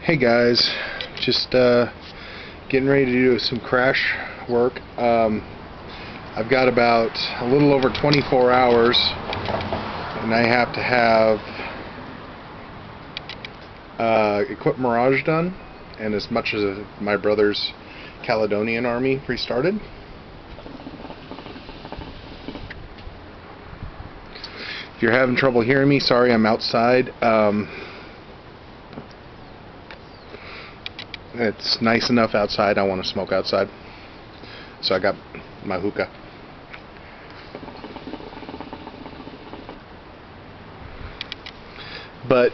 Hey guys, just getting ready to do some crash work. I've got about a little over 24 hours and I have to have equip mirage done, and as much as my brother's Caledonian army restarted. If you're having trouble hearing me, sorry, I'm outside. It's nice enough outside. I want to smoke outside, so I got my hookah. But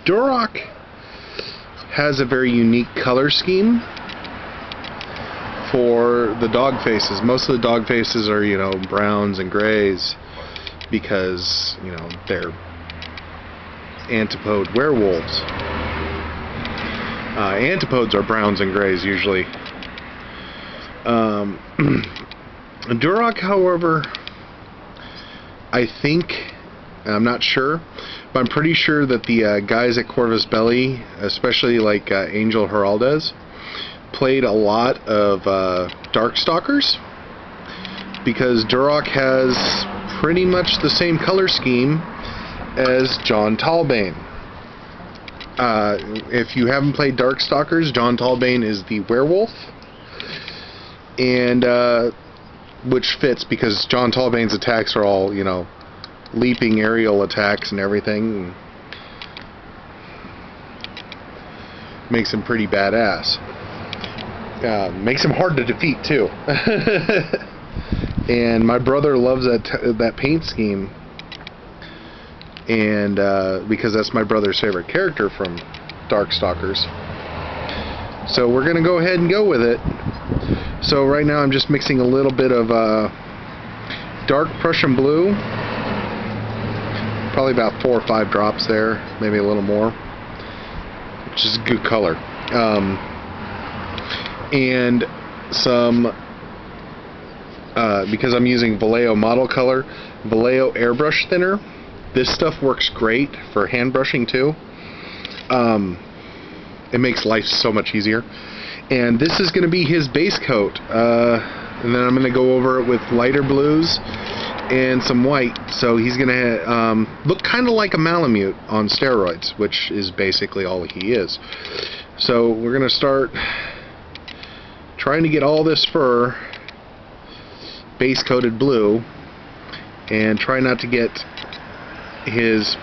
duroc has a very unique color scheme for the dog faces. Most of the dog faces are, browns and grays because, they're antipode werewolves. Antipodes are browns and grays usually. Duroc, however, I think, I'm not sure, but I'm pretty sure that the guys at Corvus Belli, especially like Angel Heraldez, played a lot of Darkstalkers, because Duroc has pretty much the same color scheme as John Talbane. If you haven't played Darkstalkers, John Talbane is the werewolf, and which fits because John Talbane's attacks are all, leaping aerial attacks and everything. Makes him pretty badass. Makes him hard to defeat too. And my brother loves that paint scheme. And because that's my brother's favorite character from Darkstalkers. So we're going to go ahead and go with it. So right now I'm just mixing a little bit of dark Prussian blue. Probably about 4 or 5 drops there, maybe a little more. Which is a good color. And some, because I'm using Vallejo model color, Vallejo airbrush thinner. This stuff works great for hand brushing too. It makes life so much easier. And this is going to be his base coat. And then I'm going to go over it with lighter blues and some white. So he's going to look kind of like a Malamute on steroids, which is basically all he is. So we're going to start trying to get all this fur base coated blue, and try not to get his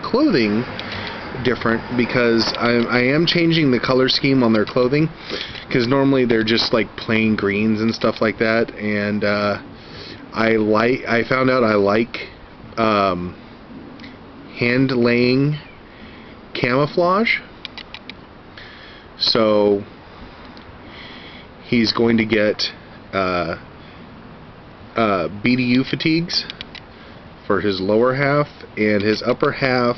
clothing different, because I am changing the color scheme on their clothing, because normally they're just like plain greens and stuff like that, and I found out I like hand laying camouflage. So he's going to get BDU fatigues for his lower half, and his upper half,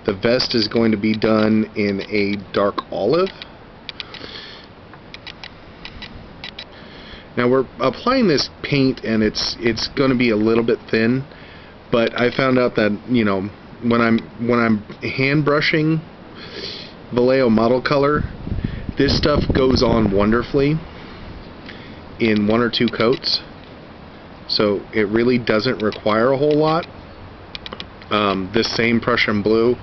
the vest is going to be done in a dark olive. Now we're applying this paint, and it's going to be a little bit thin, but I found out that when I'm hand brushing Vallejo model color, this stuff goes on wonderfully in 1 or 2 coats. So it really doesn't require a whole lot. This same Prussian blue,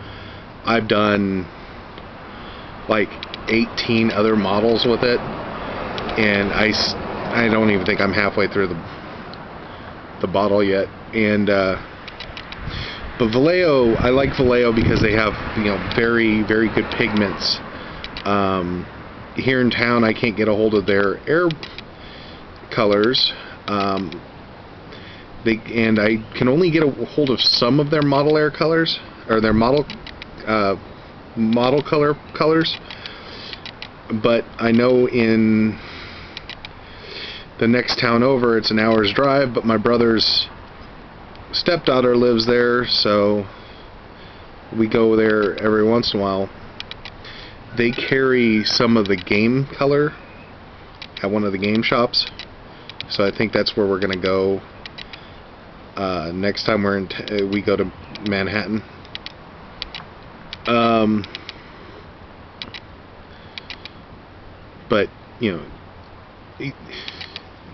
I've done like 18 other models with it, and I don't even think I'm halfway through the bottle yet. And but Vallejo, I like Vallejo because they have very, very good pigments. Here in town, I can't get a hold of their air colors. And I can only get a hold of some of their model air colors, or their model colors. But I know in the next town over, it's an hour's drive, but my brother's stepdaughter lives there, so we go there every once in a while. They carry some of the game color at one of the game shops, so I think that's where we're going to go next time we go to Manhattan. But, you know,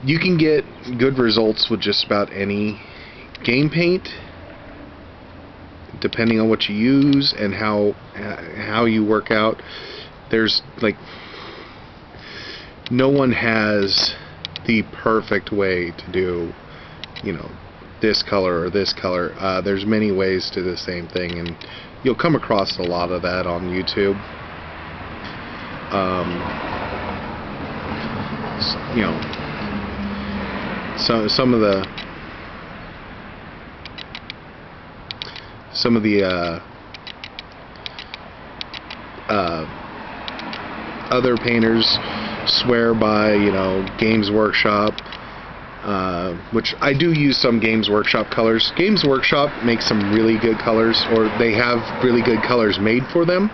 you can get good results with just about any game paint, depending on what you use and how you work out. There's like, no one has the perfect way to do, you know, this color or this color. There's many ways to the same thing, and you'll come across a lot of that on YouTube. You know, some of the other painters swear by, you know, Games Workshop, which I do use some Games Workshop colors. Games Workshop makes some really good colors, or they have really good colors made for them.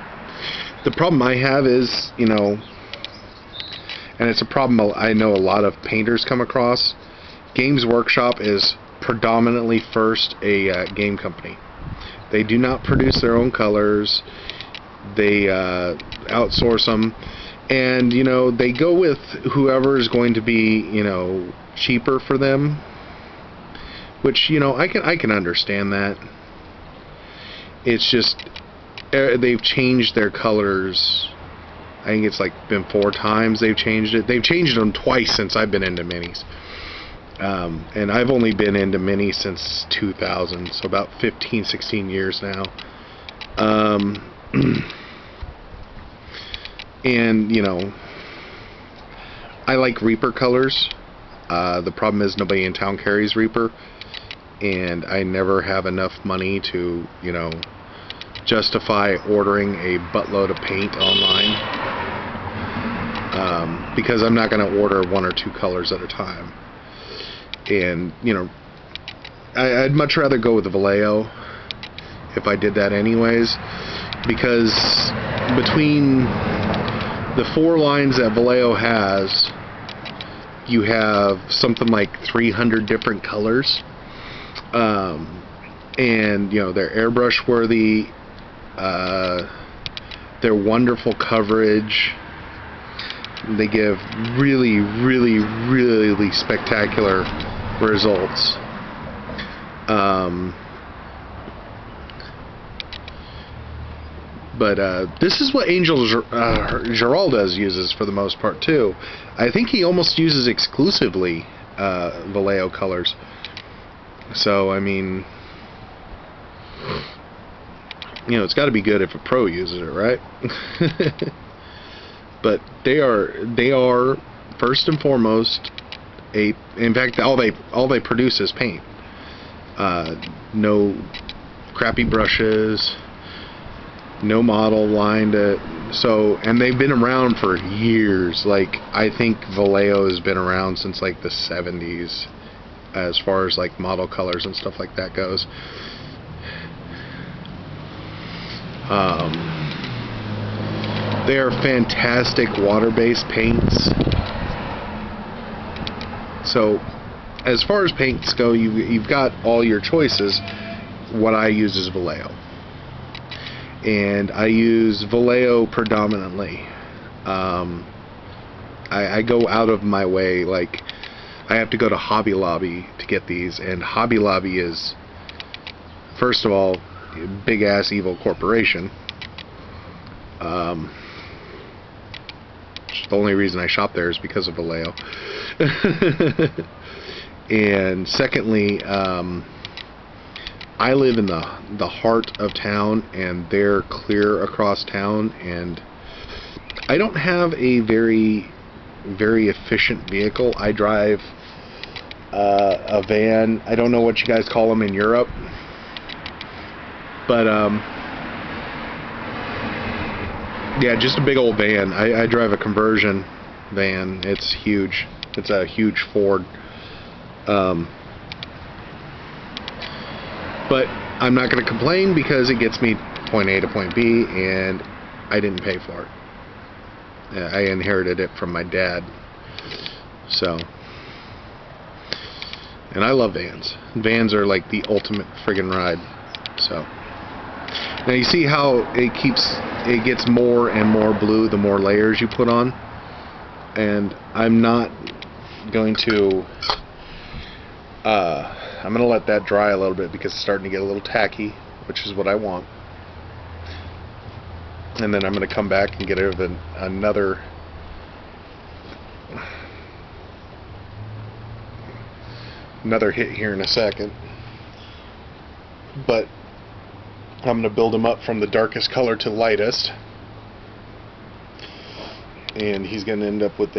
The problem I have is, you know, and it's a problem I know a lot of painters come across, Games Workshop is predominantly first a game company. They do not produce their own colors. They outsource them, and, you know, they go with whoever is going to be, you know, cheaper for them, which, you know, I can understand that. It's just they've changed their colors. I think it's like been 4 times they've changed it. They've changed them twice since I've been into minis. And I've only been into minis since 2000, so about 15, 16 years now. And, you know, I like Reaper colors. The problem is nobody in town carries Reaper, and I never have enough money to, you know, justify ordering a buttload of paint online, because I'm not going to order 1 or 2 colors at a time. And, you know, I'd much rather go with the Vallejo if I did that anyways, because between the 4 lines that Vallejo has, you have something like 300 different colors, and, you know, they're airbrush worthy, they're wonderful coverage, they give really, really, really spectacular results. But this is what Angel Giraldes uses for the most part too. I think he almost uses exclusively Vallejo colors. So, I mean, you know, it's got to be good if a pro uses it, right? But they are first and foremost in fact, all they produce is paint. No crappy brushes, no model line and they've been around for years. Like, I think Vallejo has been around since like the 70s as far as like model colors and stuff like that goes. They are fantastic water-based paints. So, as far as paints go, you've got all your choices. What I use is Vallejo, and I use Vallejo predominantly. I go out of my way. Like, I have to go to Hobby Lobby to get these, and Hobby Lobby is, first of all, a big ass evil corporation. The only reason I shop there is because of Vallejo. And secondly, I live in the heart of town, and they're clear across town, and I don't have a very, very efficient vehicle. I drive a van. I don't know what you guys call them in Europe, but yeah, just a big old van. I drive a conversion van. It's huge. It's a huge Ford. But I'm not going to complain because it gets me point A to point B, and I didn't pay for it. I inherited it from my dad. So, and I love vans. Vans are like the ultimate friggin' ride. So, now you see how it gets more and more blue the more layers you put on. and I'm not going to I'm going to let that dry a little bit because it's starting to get a little tacky, which is what I want. And then I'm going to come back and get another hit here in a second. But I'm going to build him up from the darkest color to lightest. And he's going to end up with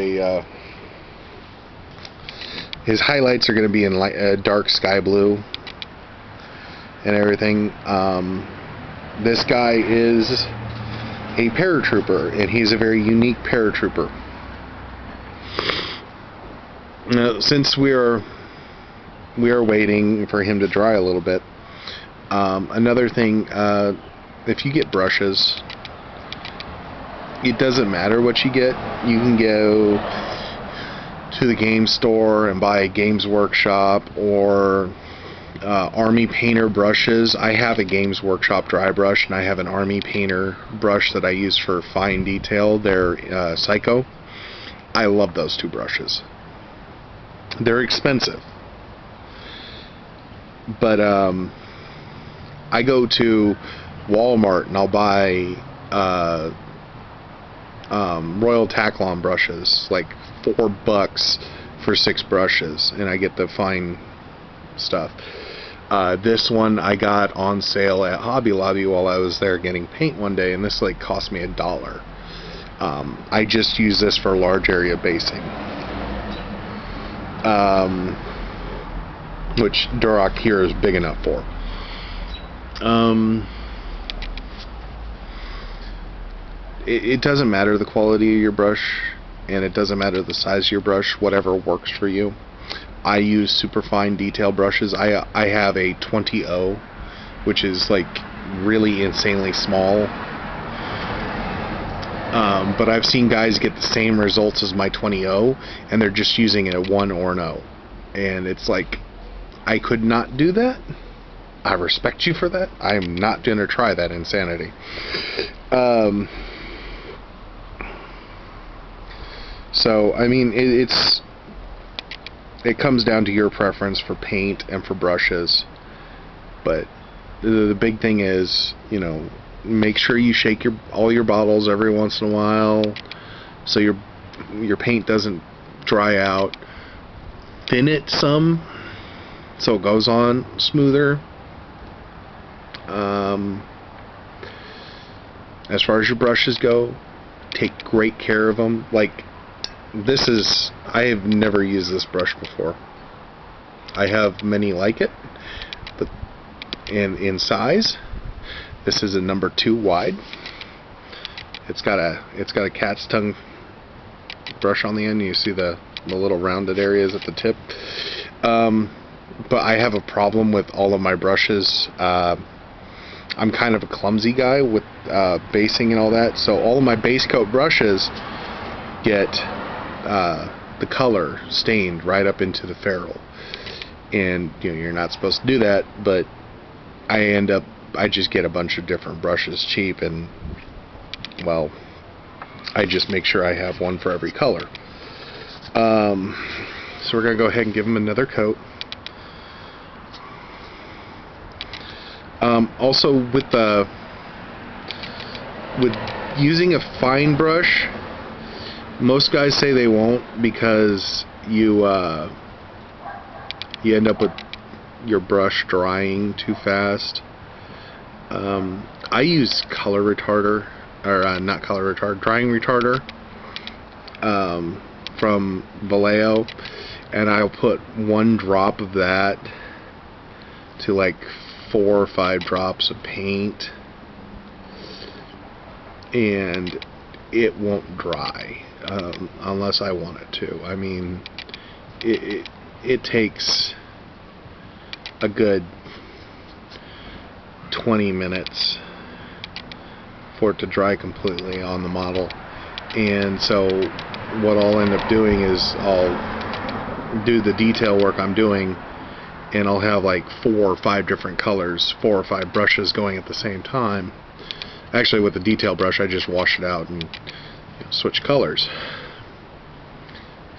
his highlights are going to be in dark sky blue and everything. This guy is a paratrooper, and he's a very unique paratrooper. Now, since we are waiting for him to dry a little bit, another thing, if you get brushes, it doesn't matter what you get. You can go to the game store and buy a Games Workshop or Army Painter brushes. I have a Games Workshop dry brush, and I have an Army Painter brush that I use for fine detail. They're Psycho. I love those two brushes. They're expensive, but I go to Walmart and I'll buy Royal Taklon brushes, like $4 for 6 brushes, and I get the fine stuff. This one I got on sale at Hobby Lobby while I was there getting paint one day, and this like cost me $1. I just use this for large area basing, which duroc here is big enough for. It doesn't matter the quality of your brush, and it doesn't matter the size of your brush, whatever works for you. I use super fine detail brushes. I have a 20-0, which is like really insanely small. But I've seen guys get the same results as my 20-0, and they're just using it at 1 or 0. And it's like, I could not do that. I respect you for that. I'm not going to try that insanity. So, I mean, it comes down to your preference for paint and for brushes. But the big thing is, you know, make sure you shake all your bottles every once in a while so your paint doesn't dry out. Thin it some so it goes on smoother. As far as your brushes go, take great care of them. Like, I have never used this brush before. I have many like it, but in size, this is a number 2 wide. It's got a cat's tongue brush on the end. You see the little rounded areas at the tip. But I have a problem with all of my brushes. I'm kind of a clumsy guy with basing and all that, so all of my base coat brushes get the color stained right up into the ferrule, and you know, you're not supposed to do that, but I just get a bunch of different brushes cheap, and well, I just make sure I have one for every color. So we're gonna go ahead and give them another coat. Also, with using a fine brush, most guys say they won't because you end up with your brush drying too fast. I use color retarder, or not color retard, drying retarder from Vallejo, and I'll put 1 drop of that to like 4 or 5 drops of paint, and it won't dry unless I want it to. I mean, it takes a good 20 minutes for it to dry completely on the model, and so what I'll end up doing is I'll do the detail work I'm doing, and I'll have like 4 or 5 different colors, 4 or 5 brushes going at the same time. Actually, with the detail brush, I just wash it out and switch colors.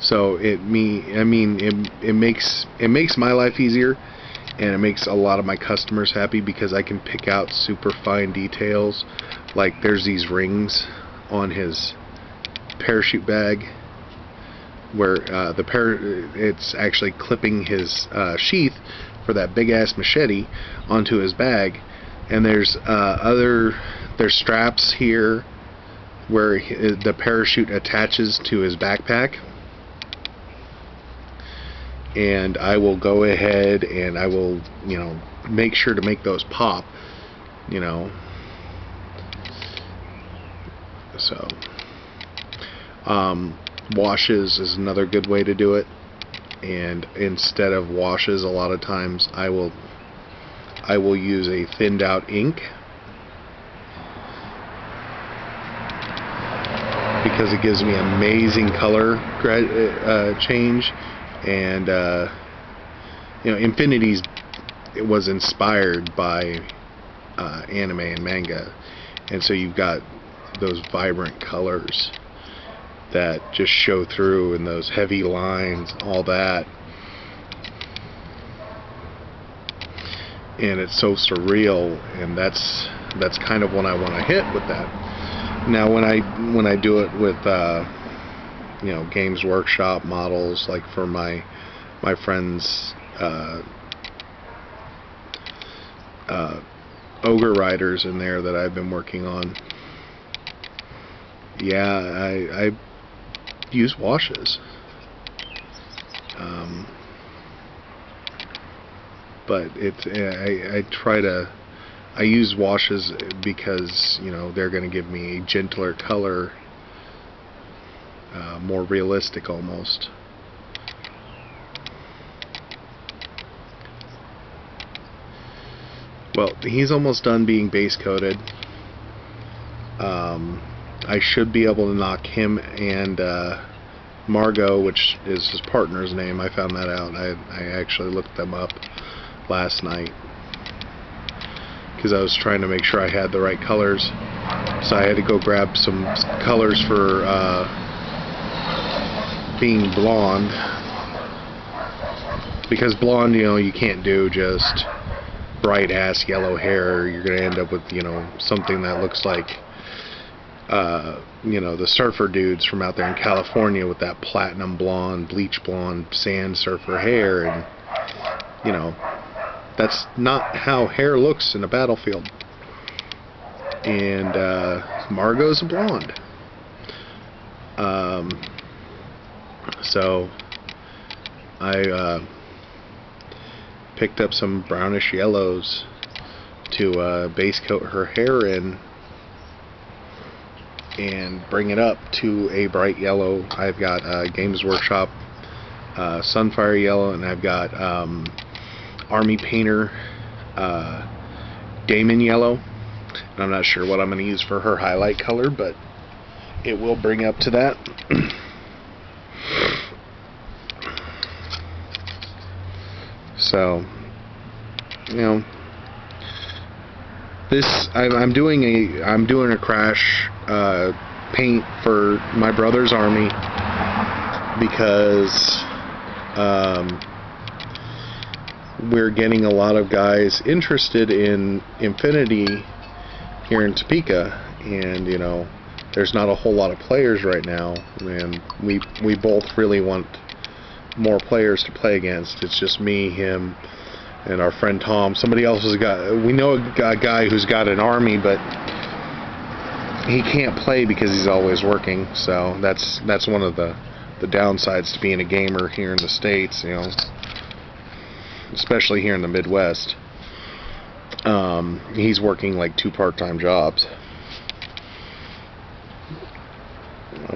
So it makes my life easier, and it makes a lot of my customers happy because I can pick out super fine details. Like there's these rings on his parachute bag where it's actually clipping his sheath for that big ass machete onto his bag, and there's straps here where the parachute attaches to his backpack, and I will go ahead and I will, make sure to make those pop, so washes is another good way to do it. And instead of washes, a lot of times I will use a thinned out ink, because it gives me amazing color change. And Infinity's, it was inspired by anime and manga, and so you've got those vibrant colors that just show through, and those heavy lines, all that, and it's so surreal, and that's kind of what I want to hit with that. Now when I do it with Games Workshop models, like for my friends Ogre Riders in there that I've been working on, I use washes, but I use washes because they're going to give me a gentler color, more realistic almost. Well, he's almost done being base coated. I should be able to knock him and Margot, which is his partner's name. I found that out. I actually looked them up last night because I was trying to make sure I had the right colors. So I had to go grab some colors for being blonde, because blonde, you can't do just bright ass yellow hair. You're gonna end up with something that looks like the surfer dudes from out there in California with that platinum blonde, bleach blonde sand surfer hair, and that's not how hair looks in a battlefield. And Margot's a blonde. So I picked up some brownish yellows to base coat her hair in and bring it up to a bright yellow. I've got Games Workshop Sunfire Yellow, and I've got Army Painter Damon Yellow. And I'm not sure what I'm going to use for her highlight color, but it will bring up to that. So, this I'm doing a crash paint for my brother's army because we're getting a lot of guys interested in Infinity here in Topeka, and there's not a whole lot of players right now, and we both really want more players to play against. It's just me, him, and our friend Tom. Somebody else we know a guy who's got an army, but he can't play because he's always working. So that's one of the downsides to being a gamer here in the States, especially here in the Midwest. He's working like 2 part-time jobs.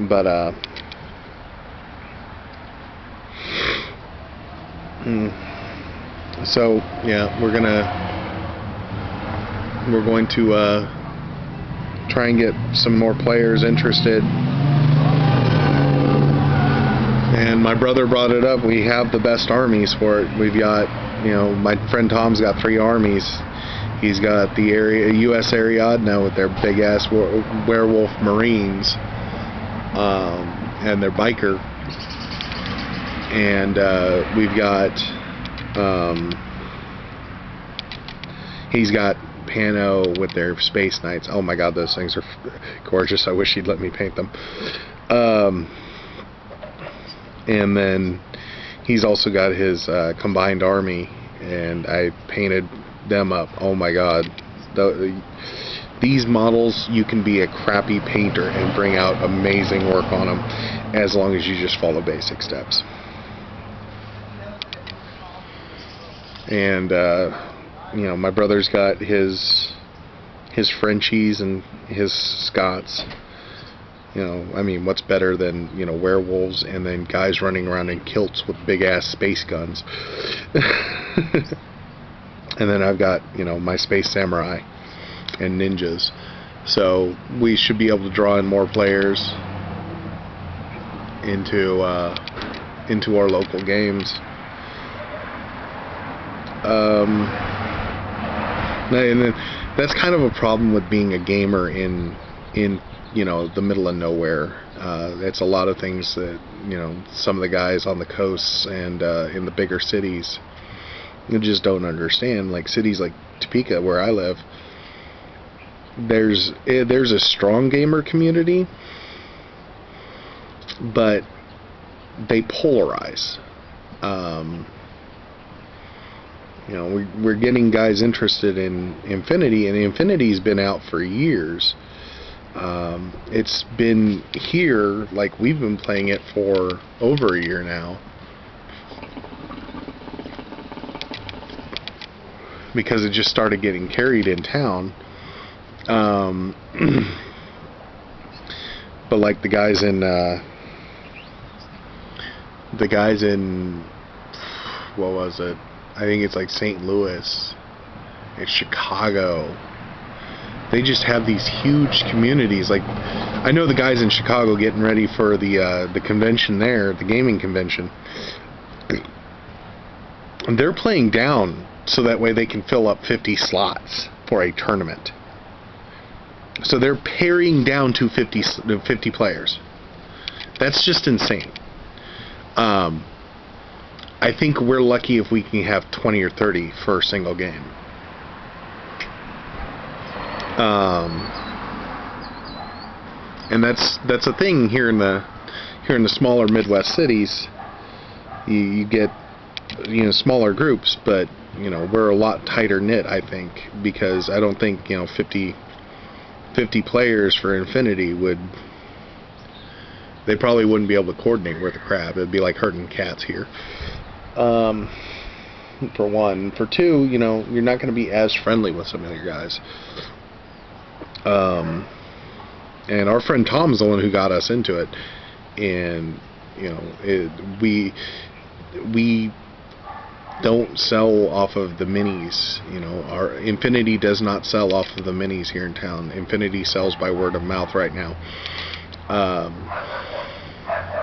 But so yeah, we're going to try and get some more players interested. And my brother brought it up. We have the best armies for it. We've got, my friend Tom's got 3 armies. He's got the U.S. Ariadne with their big ass werewolf Marines, and their biker. and we've got he's got Pano with their Space Knights. Oh my god, those things are gorgeous. I wish he'd let me paint them. And then he's also got his combined army, and I painted them up. Oh my god. These models, you can be a crappy painter and bring out amazing work on them as long as you just follow basic steps. And you know, my brother's got his Frenchies and his Scots. You know, I mean, what's better than, you know, werewolves and then guys running around in kilts with big ass space guns. And then I've got, you know, my space samurai and ninjas. So we should be able to draw in more players into our local games. And then that's kind of a problem with being a gamer in you know, the middle of nowhere. It's a lot of things that, you know, some of the guys on the coasts and in the bigger cities, you just don't understand. Like cities like Topeka, where I live, there's a strong gamer community, but they polarize. You know, we're getting guys interested in Infinity, and Infinity's been out for years. It's been here, like we've been playing it for over a year now, because it just started getting carried in town. But like the guys in what was it? I think it's like St. Louis, it's Chicago. They just have these huge communities. Like, I know the guys in Chicago getting ready for the convention there, the gaming convention. They're playing down so that way they can fill up 50 slots for a tournament. So they're paring down to 50 players. That's just insane. I think we're lucky if we can have 20 or 30 for a single game. And that's a thing here in the smaller Midwest cities. You get, you know, smaller groups, but you know, we're a lot tighter knit, I think, because I don't think, you know, 50 players for Infinity they probably wouldn't be able to coordinate worth a crap. It'd be like herding cats here. For one. For two, you know, you're not going to be as friendly with some of your guys. And our friend Tom's the one who got us into it. And, you know, we don't sell off of the minis. You know, our Infinity does not sell off of the minis here in town. Infinity sells by word of mouth right now.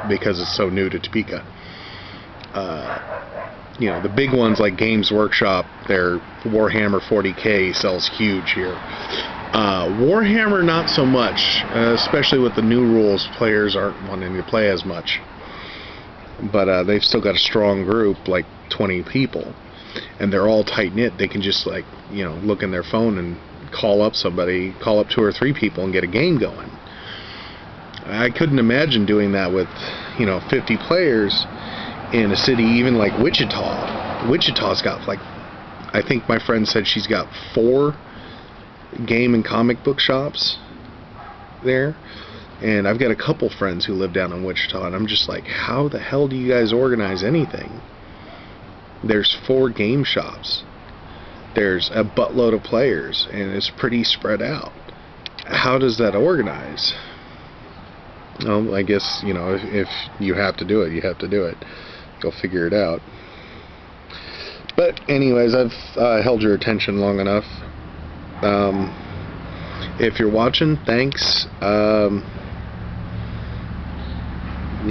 Because it's so new to Topeka. You know, the big ones like Games Workshop, their Warhammer 40K sells huge here. Warhammer not so much, especially with the new rules. Players aren't wanting to play as much, but they've still got a strong group, like 20 people, and they're all tight knit. They can just, like, you know, look in their phone and call up 2 or 3 people and get a game going. I couldn't imagine doing that with, you know, 50 players in a city even like Wichita. Wichita's got, like, I think my friend said she's got 4 game and comic book shops there, and I've got a couple friends who live down in Wichita, and I'm just like, how the hell do you guys organize anything? There's 4 game shops, there's a buttload of players, and it's pretty spread out. How does that organize? Well, I guess, you know, if you have to do it, you have to do it. Go figure it out. But anyways, I've held your attention long enough. If you're watching, thanks. You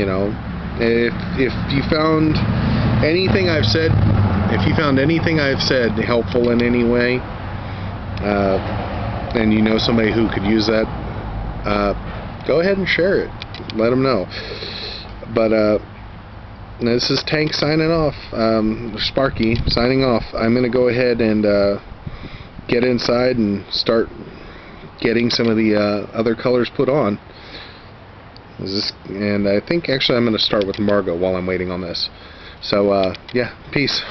know, if you found anything I've said, helpful in any way, and you know somebody who could use that, go ahead and share it. Let them know. But this is Tank signing off. Sparky signing off. I'm going to go ahead and get inside and start getting some of the other colors put on. And I think actually I'm going to start with Margot while I'm waiting on this. So yeah, peace.